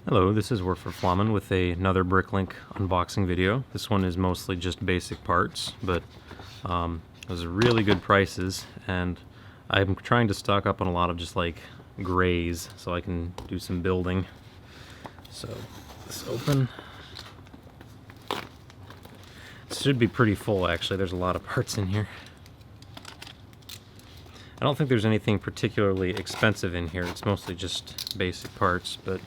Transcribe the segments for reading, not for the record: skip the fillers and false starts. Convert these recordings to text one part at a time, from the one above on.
Hello, this is Werfer Flamen with another BrickLink unboxing video. This one is mostly just basic parts, but those are really good prices, and I'm trying to stock up on a lot of just like grays so I can do some building. So let's open. This should be pretty full actually, there's a lot of parts in here. I don't think there's anything particularly expensive in here, it's mostly just basic parts, but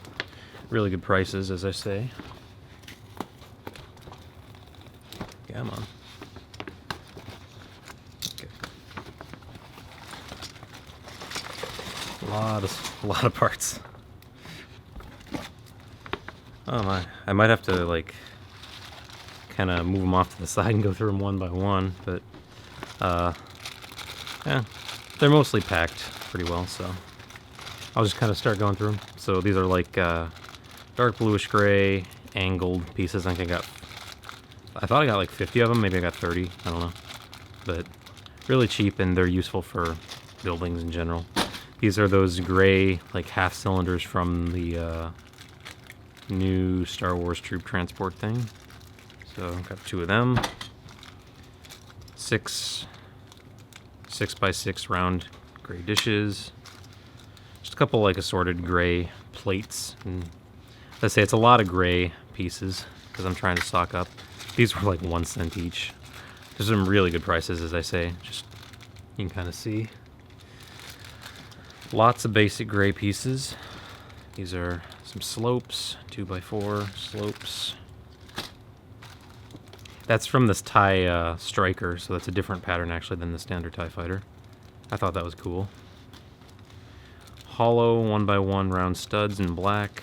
really good prices, as I say. Come on. Okay. A lot of parts. Oh my! I might have to like kind of move them off to the side and go through them one by one, but yeah, they're mostly packed pretty well. So I'll just kind of start going through them. So these are like dark bluish gray angled pieces. I think I thought I got like 50 of them, maybe I got 30, I don't know. But really cheap, and they're useful for buildings in general. These are those gray like half cylinders from the new Star Wars troop transport thing. So got 2 of them. 6x6 round gray dishes. Just a couple like assorted gray plates, and let's say it's a lot of gray pieces because I'm trying to stock up. These were like 1 cent each. There's some really good prices, as I say. Just you can kind of see. Lots of basic gray pieces. These are some slopes, 2x4 slopes. That's from this TIE Striker, so that's a different pattern actually than the standard TIE Fighter. I thought that was cool. Hollow 1x1 round studs in black.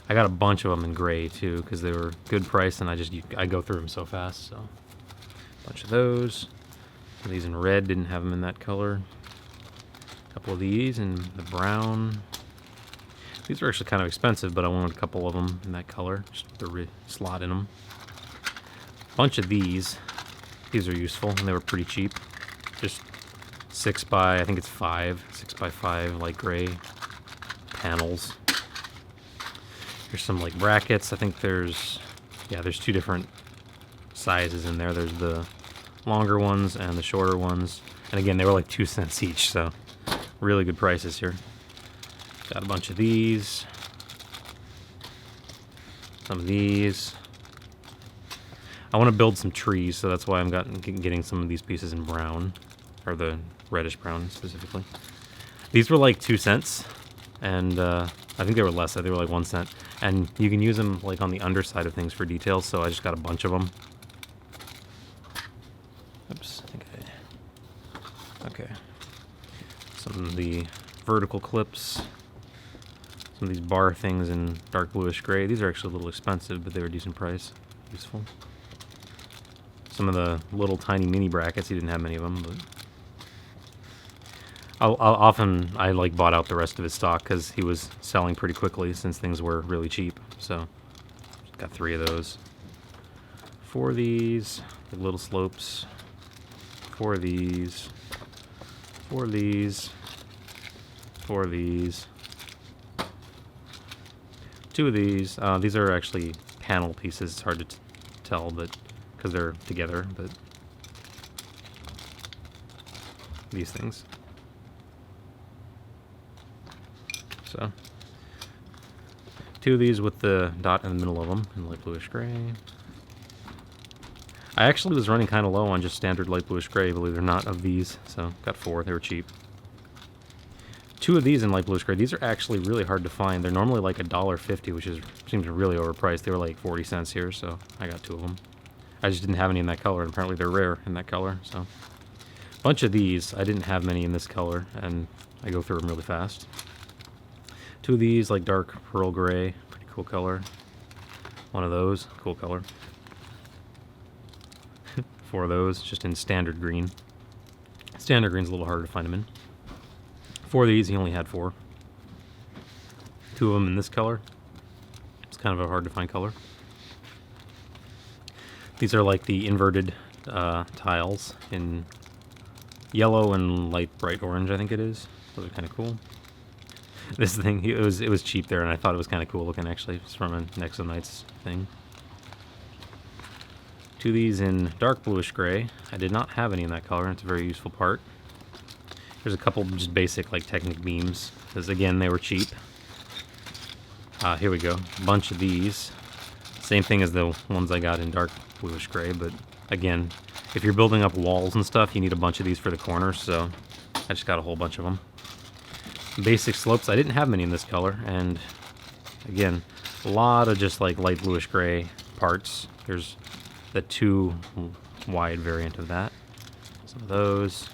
I got a bunch of them in gray too because they were good price, and I go through them so fast. So a bunch of those. Some of these in red, didn't have them in that color. A couple of these in the brown. These are actually kind of expensive, but I wanted a couple of them in that color, just with the slot in them. A bunch of these. These are useful, and they were pretty cheap. Just 6x, I think it's 6x5 light gray panels. Here's some like brackets. I think there's 2 different sizes in there. There's the longer ones and the shorter ones. And again, they were like 2 cents each, so really good prices here. Got a bunch of these. Some of these. I want to build some trees, so that's why I'm getting some of these pieces in brown, or the reddish brown specifically. These were like 2 cents, and I think they were less. They were like 1 cent, and you can use them like on the underside of things for details. So I just got a bunch of them. Oops, okay. Some of the vertical clips. Some of these bar things in dark bluish gray. These are actually a little expensive, but they were a decent price. Useful. Some of the little tiny mini brackets. He didn't have many of them, but I like bought out the rest of his stock because he was selling pretty quickly since things were really cheap. So got 3 of those. 4 of these, like little slopes. 4 of these. 4 of these. 4 of these. 2 of these. These are actually panel pieces. It's hard to tell, but because they're together. But these things. So 2 of these with the dot in the middle of them in light bluish gray. I actually was running kind of low on just standard light bluish gray, believe it or not, of these. So got 4. They were cheap. 2 of these in light bluish gray. These are actually really hard to find. They're normally like $1.50, which seems really overpriced. They were like 40 cents here, so I got 2 of them. I just didn't have any in that color, and apparently they're rare in that color. So a bunch of these. I didn't have many in this color, and I go through them really fast. 2 of these, like dark pearl gray, pretty cool color. 1 of those, cool color. 4 of those, just in standard green. Standard green's a little harder to find them in. 4 of these, he only had 4. 2 of them in this color. It's kind of a hard to find color. These are like the inverted tiles in yellow and light bright orange, I think it is. Those are kind of cool. This thing, it was cheap there, and I thought it was kind of cool looking, actually. It's from a Nexo Knights thing. Two of these in dark bluish gray. I did not have any in that color, and it's a very useful part. There's a couple just basic, like, Technic beams, because, again, they were cheap. Here we go. A bunch of these. Same thing as the ones I got in dark bluish gray, but, again, if you're building up walls and stuff, you need a bunch of these for the corners, so I just got a whole bunch of them. Basic slopes. I didn't have many in this color, and, again, a lot of just, like, light bluish gray parts. Here's the 2 wide variant of that. Some of those.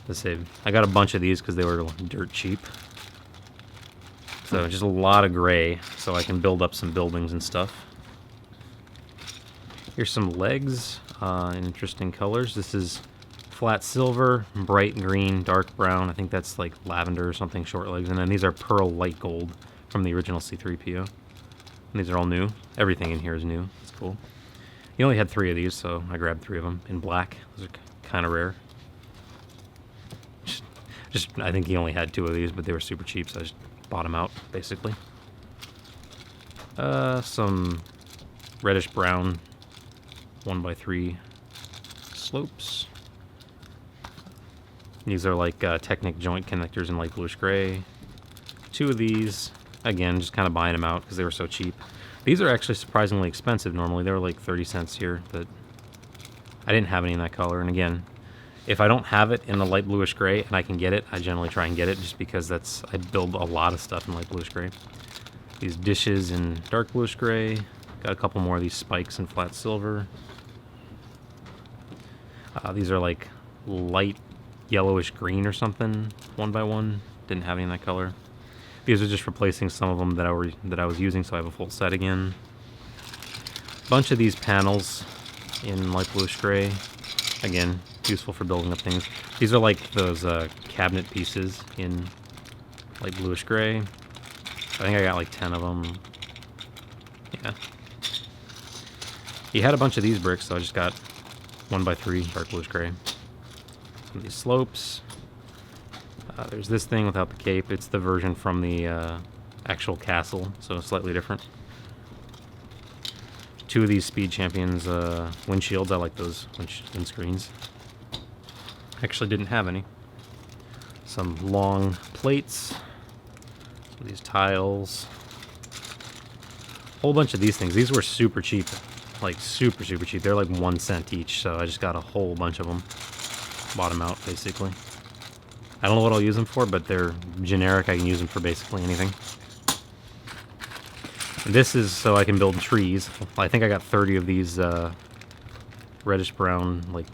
Let's say I got a bunch of these because they were dirt cheap. So just a lot of gray, so I can build up some buildings and stuff. Here's some legs in interesting colors. This is flat silver, bright green, dark brown. I think that's like lavender or something, short legs. And then these are pearl light gold from the original C3PO. And these are all new. Everything in here is new. It's cool. He only had 3 of these, so I grabbed 3 of them in black. Those are kind of rare. I think he only had 2 of these, but they were super cheap, so I just bought them out, basically. Some reddish brown 1x3 slopes. These are like Technic joint connectors in light bluish gray. 2 of these, again, just kind of buying them out because they were so cheap. These are actually surprisingly expensive normally. They were like 30 cents here, but I didn't have any in that color. And again, if I don't have it in the light bluish gray and I can get it, I generally try and get it just because I build a lot of stuff in light bluish gray. These dishes in dark bluish gray. Got a couple more of these spikes in flat silver. These are like light yellowish green or something, 1x1. Didn't have any in that color. These are just replacing some of them that I was using, so I have a full set again. Bunch of these panels in light bluish gray. Again, useful for building up things. These are like those cabinet pieces in light bluish gray. I think I got like 10 of them. Yeah. He had a bunch of these bricks, so I just got 1x3 dark bluish gray. Some of these slopes. There's this thing without the cape. It's the version from the actual castle, so slightly different. 2 of these Speed Champions windshields. I like those windscreens. Actually didn't have any. Some long plates. Some of these tiles. Whole bunch of these things. These were super cheap. Like super cheap. They're like 1 cent each, so I just got a whole bunch of them. Bought them out, basically. I don't know what I'll use them for, but they're generic. I can use them for basically anything. This is so I can build trees. I think I got 30 of these reddish brown, like,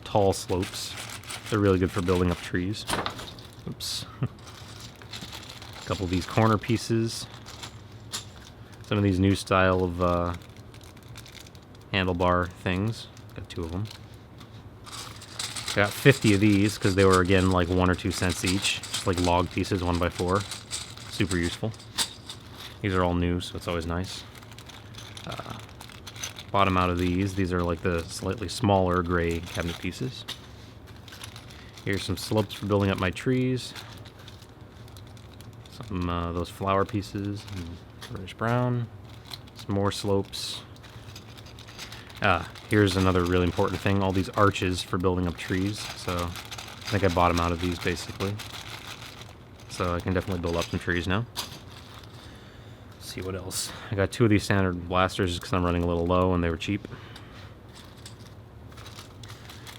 tall slopes. They're really good for building up trees. Oops. A couple of these corner pieces. Some of these new style of handlebar things. Got 2 of them. I got 50 of these because they were, again, like 1 or 2 cents each. Just like log pieces, 1x4. Super useful. These are all new, so it's always nice. Bottom out of these. These are like the slightly smaller gray cabinet pieces. Here's some slopes for building up my trees. Some those flower pieces, reddish brown. Some more slopes. Here's another really important thing. All these arches for building up trees. So I think I bought them out of these basically. So I can definitely build up some trees now. See what else. I got 2 of these standard blasters because I'm running a little low and they were cheap.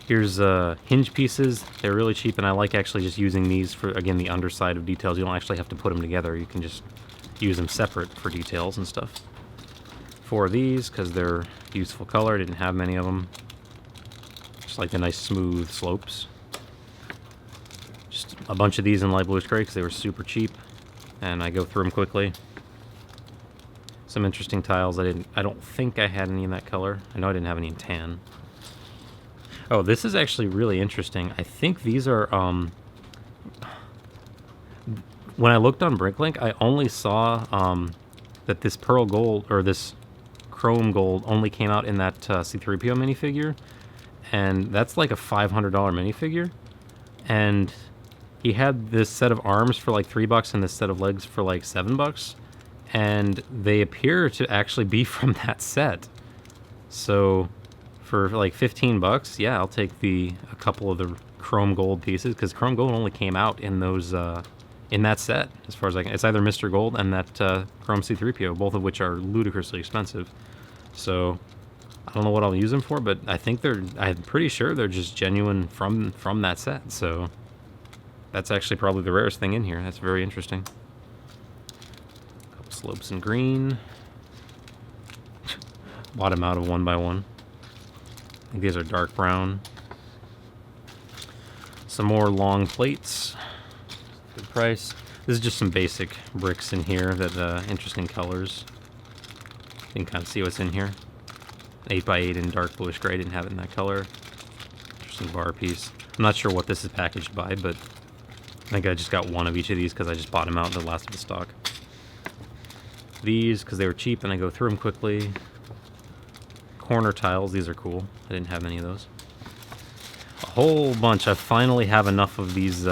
Here's hinge pieces. They're really cheap, and I like actually just using these for, again, the underside of details. You don't actually have to put them together. You can just use them separate for details and stuff. 4 of these because they're useful color. I didn't have many of them. Just like the nice smooth slopes. Just a bunch of these in light bluish gray because they were super cheap, and I go through them quickly. Some interesting tiles. I don't think I had any in that color. I know I didn't have any in tan. Oh, this is actually really interesting. I think these are, when I looked on BrickLink, I only saw that this pearl gold, or this chrome gold, only came out in that C3PO minifigure. And that's like a $500 minifigure. And he had this set of arms for like $3 and this set of legs for like $7, and they appear to actually be from that set. So for like $15, yeah, I'll take a couple of the chrome gold pieces, because chrome gold only came out in those in that set, as far as I can. It's either Mr. Gold and that chrome C-3PO, both of which are ludicrously expensive. So I don't know what I'll use them for, but I'm pretty sure they're just genuine from that set. So that's actually probably the rarest thing in here. That's very interesting. A couple slopes in green. Bought them out of 1x1. I think these are dark brown. Some more long plates. Good price. This is just some basic bricks in here that interesting colors. You can kind of see what's in here. 8x8 in dark bluish gray. Didn't have it in that color. Interesting bar piece. I'm not sure what this is packaged by, but I think I just got one of each of these because I just bought them out in the last of the stock. These, because they were cheap and I go through them quickly. Corner tiles, these are cool. I didn't have any of those. A whole bunch. I finally have enough of these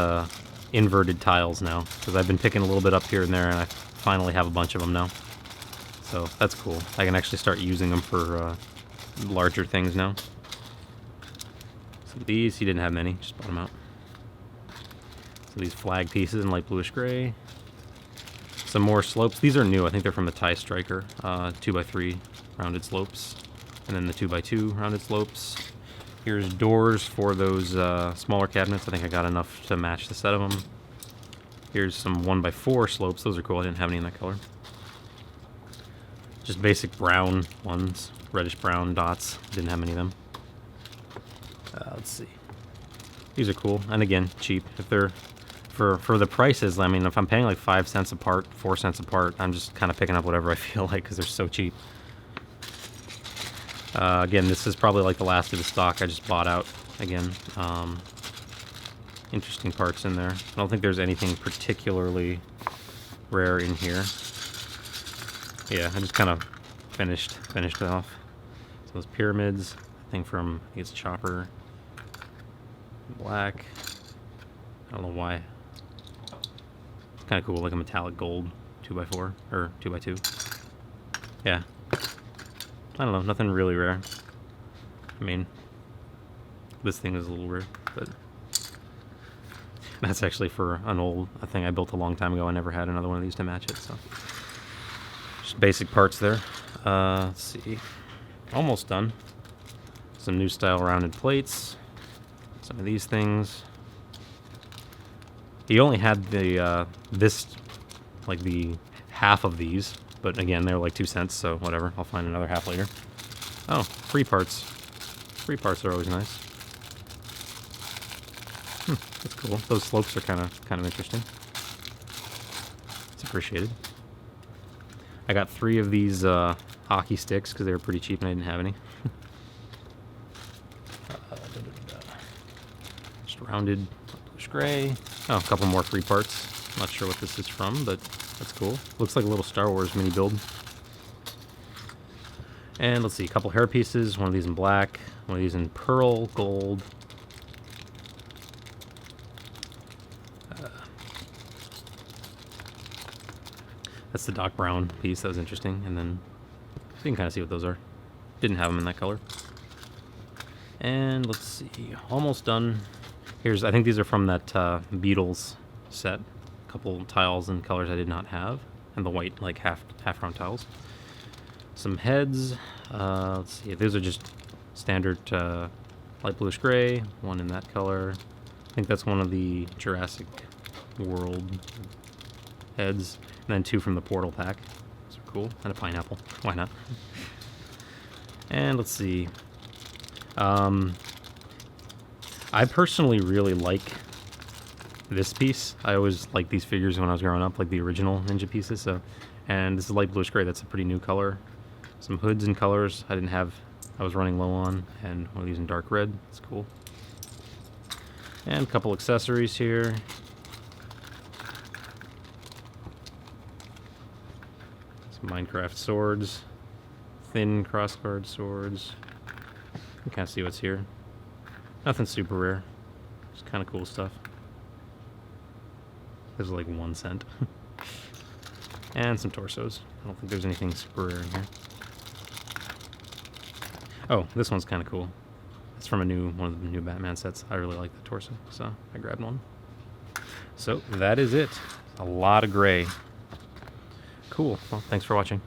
inverted tiles now, because I've been picking a little bit up here and there, and I finally have a bunch of them now. So that's cool. I can actually start using them for larger things now. So these, he didn't have many, just bought them out. So these flag pieces in light bluish gray. Some more slopes. These are new. I think they're from the TIE Striker. 2x3 rounded slopes. And then the 2x2 rounded slopes. Here's doors for those smaller cabinets. I think I got enough to match the set of them. Here's some 1x4 slopes. Those are cool. I didn't have any in that color. Just basic brown ones. Reddish brown dots. Didn't have many of them. Let's see. These are cool. And again, cheap. If they're for the prices, I mean, if I'm paying like 5 cents apart, 4 cents apart, I'm just kind of picking up whatever I feel like because they're so cheap. Again, this is probably like the last of the stock I just bought out again. Interesting parts in there. I don't think there's anything particularly rare in here. Yeah, I just kind of finished it off. So those pyramids, I think from, I think it's Chopper. Black. I don't know why. It's kind of cool, like a metallic gold 2x4, or 2x2. Yeah. I don't know, nothing really rare. I mean, this thing is a little rare, but that's actually for a thing I built a long time ago. I never had another one of these to match it, so. Just basic parts there. Let's see. Almost done. Some new style rounded plates. Some of these things. He only had the, like the half of these. But again, they were like 2 cents, so whatever. I'll find another half later. Oh, free parts. Free parts are always nice. That's cool. Those slopes are kind of interesting. It's appreciated. I got 3 of these hockey sticks because they were pretty cheap and I didn't have any. Just rounded bluish gray. Oh, a couple more free parts. Not sure what this is from, but that's cool. Looks like a little Star Wars mini build. And let's see, a couple hair pieces. One of these in black, one of these in pearl gold. That's the Doc Brown piece. That was interesting. And then you can kind of see what those are. Didn't have them in that color. And let's see, almost done. Here's, I think these are from that Beatles set. Couple tiles and colors I did not have, and the white like half round tiles. Some heads. Let's see. These are just standard light bluish gray. One in that color. I think that's one of the Jurassic World heads, and then 2 from the Portal pack. Those are cool. And a pineapple. Why not? And let's see. I personally really like this piece. I always liked these figures when I was growing up, like the original Ninja pieces. So, and this is light bluish gray. That's a pretty new color. Some hoods and colors I didn't have. I was running low on, and one of these in dark red. It's cool. And a couple accessories here. Some Minecraft swords, thin crossguard swords. You can kind of see what's here. Nothing super rare. Just kind of cool stuff. This is like 1 cent. And some torsos. I don't think there's anything super rare in here. Oh, this one's kind of cool. It's from one of the new Batman sets. I really like the torso, so I grabbed one. So that is it. A lot of gray. Cool. Well, thanks for watching.